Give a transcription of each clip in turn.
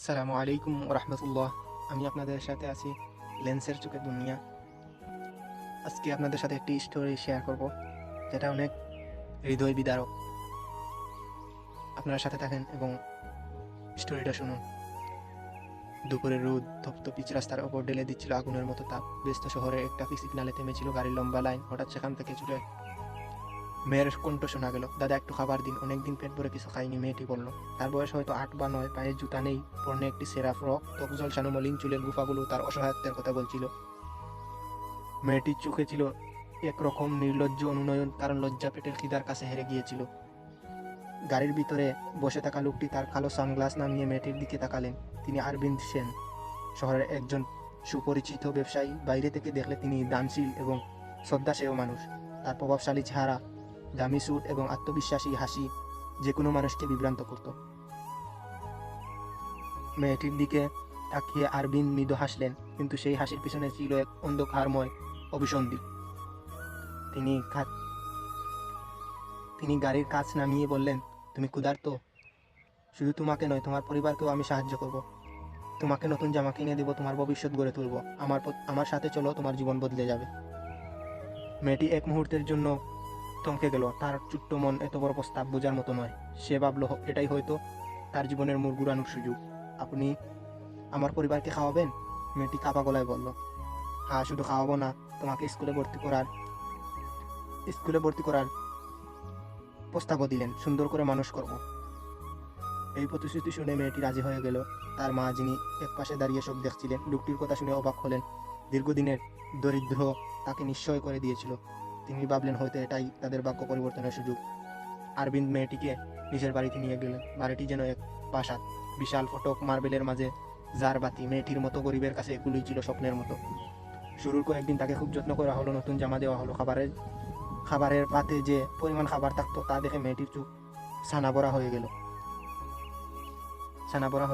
আসসালামু আলাইকুম রহমতুল্লাহ। আমি আপনাদের সাথে আছি লেন্সের চোখের দুনিয়া। আজকে আপনাদের সাথে একটি স্টোরি শেয়ার করব, যেটা অনেক হৃদয় বিদারক। আপনারা সাথে থাকেন এবং স্টোরিটা শুনুন। দুপুরের রোদ তপ্ত পিচ রাস্তার ওপর ঢেলে দিচ্ছিল আগুনের মতো তাপ। ব্যস্ত শহরের এক ট্রাফিক সিগনালে থেমেছিল গাড়ির লম্বা লাইন। হঠাৎ সেখান থেকে ছুটে মেয়ের কণ্ঠ শোনা গেল, দাদা একটু খাবার দিন, অনেকদিন পেট ভরে কিছু খাইনি। মেয়েটি বলল। তার বয়স হয়তো 8 বা 9, পায়ে জুতা নেই, পরনে একটি সেরা ফ্রক, ত্বক ঝলসানো মলিন চুলের গুফাগুলো তার অসহায়ত্বের কথা বলছিল। মেয়েটির চোখে ছিল একরকম নির্লজ্জ অনুনয়ন, কারণ লজ্জা পেটের খিদার কাছে হেরে গিয়েছিল। গাড়ির ভিতরে বসে থাকা লোকটি তার কালো সানগ্লাস নামিয়ে মেয়েটির দিকে তাকালেন। তিনি অরবিন্দ সেন, শহরের একজন সুপরিচিত ব্যবসায়ী। বাইরে থেকে দেখলে তিনি দানশীল এবং শ্রদ্ধাশীল মানুষ। তার প্রভাবশালী চেহারা, দামি স্যুট এবং আত্মবিশ্বাসী হাসি যে কোনো মানুষকে বিভ্রান্ত করত। মেয়েটির দিকে তাকিয়ে অরবিন্দ মৃদু হাসলেন, কিন্তু সেই হাসির পিছনে ছিল এক অন্ধকারময় অভিসন্ধি। তিনি তিনি গাড়ির কাছ নামিয়ে বললেন, তুমি ক্ষুধার্ত? শুধু তোমাকে নয়, তোমার পরিবারকেও আমি সাহায্য করব। তোমাকে নতুন জামা কিনে দেবো, তোমার ভবিষ্যৎ গড়ে তুলব। আমার সাথে চলো, তোমার জীবন বদলে যাবে। মেয়েটি এক মুহূর্তের জন্য থমকে গেল। তার ছোট্ট মন এত বড় প্রস্তাব বোঝার মতো নয়। সে ভাবল, এটাই হয়তো তার জীবনের মোড় ঘুরানোর সুযোগ। আপনি আমার পরিবারকে খাওয়াবেন? মেয়েটি কাঁপা গলায় বলল। হ্যাঁ, শুধু খাওয়াবো না, তোমাকে স্কুলে ভর্তি করার প্রস্তাবও দিলেন। সুন্দর করে মানুষ করব। এই প্রতিশ্রুতি শুনে মেয়েটি রাজি হয়ে গেল। তার মা, যিনি এক পাশে দাঁড়িয়ে সব দেখছিলেন, লোকটির কথা শুনে অবাক হলেন। দীর্ঘদিনের দরিদ্র তাকে নিশ্চয় করে দিয়েছিল। তিনি ভাবলেন, হয়তো এটাই তাদের ভাগ্য পরিবর্তনের সুযোগ। অরবিন্দ মেয়েটিকে নিজের বাড়িতে নিয়ে গেলেন। বাড়িটি যেন এক প্রাসাদ, বিশাল ফটক মার্বেলের মাঝে জার বাতি। মেয়েটির মতো গরিবের কাছে এগুলোই ছিল স্বপ্নের মতো। শুরুর কয়েকদিন তাকে খুব যত্ন করা হলো, নতুন জামা দেওয়া হলো। খাবারের পাতে যে পরিমাণ খাবার থাকতো তা দেখে মেয়েটির চোখ ছানা ভরা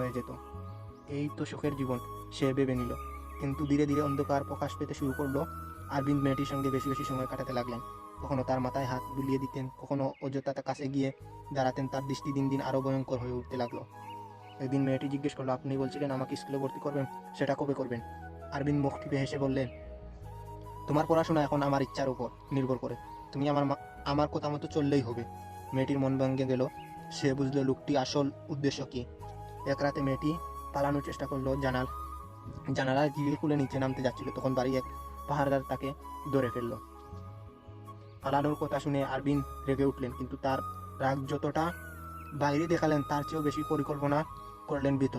হয়ে যেত। এই তো সুখের জীবন, সে ভেবে নিল। কিন্তু ধীরে ধীরে অন্ধকার প্রকাশ পেতে শুরু করলো। অরবিন্দ মেয়েটির সঙ্গে বেশি বেশি সময় কাটাতে লাগলেন। কখনো তার মাথায় হাত বুলিয়ে দিতেন, কখনো অযথা তার কাছে গিয়ে দাঁড়াতেন। তার দৃষ্টি দিন দিন আরো ভয়ঙ্কর হয়ে উঠতে লাগলো। একদিন মেয়েটি জিজ্ঞেস করলো, আপনি বলছিলেন আমাকে স্কুলে ভর্তি করবেন, সেটা কবে করবেন? অরবিন্দ মুখ টিপে হেসে বললেন, তোমার পড়াশোনা এখন আমার ইচ্ছার উপর নির্ভর করে। তুমি আমার কথা মতো চললেই হবে। মেয়েটির মন ভেঙে গেল। সে বুঝলো লোকটি আসল উদ্দেশ্য কি। এক রাতে মেয়েটি পালানোর চেষ্টা করলো। জানালার গ্রিল খুলে নিচে নামতে যাচ্ছিল, তখন বাড়ি এক পাহারাদার তাকে ধরে ফেললো। পালানোর কথা শুনে অরবিন্দ রেগে উঠলেন, কিন্তু তার রাগ যতটা বাইরে দেখালেন তার চেয়েও বেশি পরিকল্পনা করলেন ভিতরে।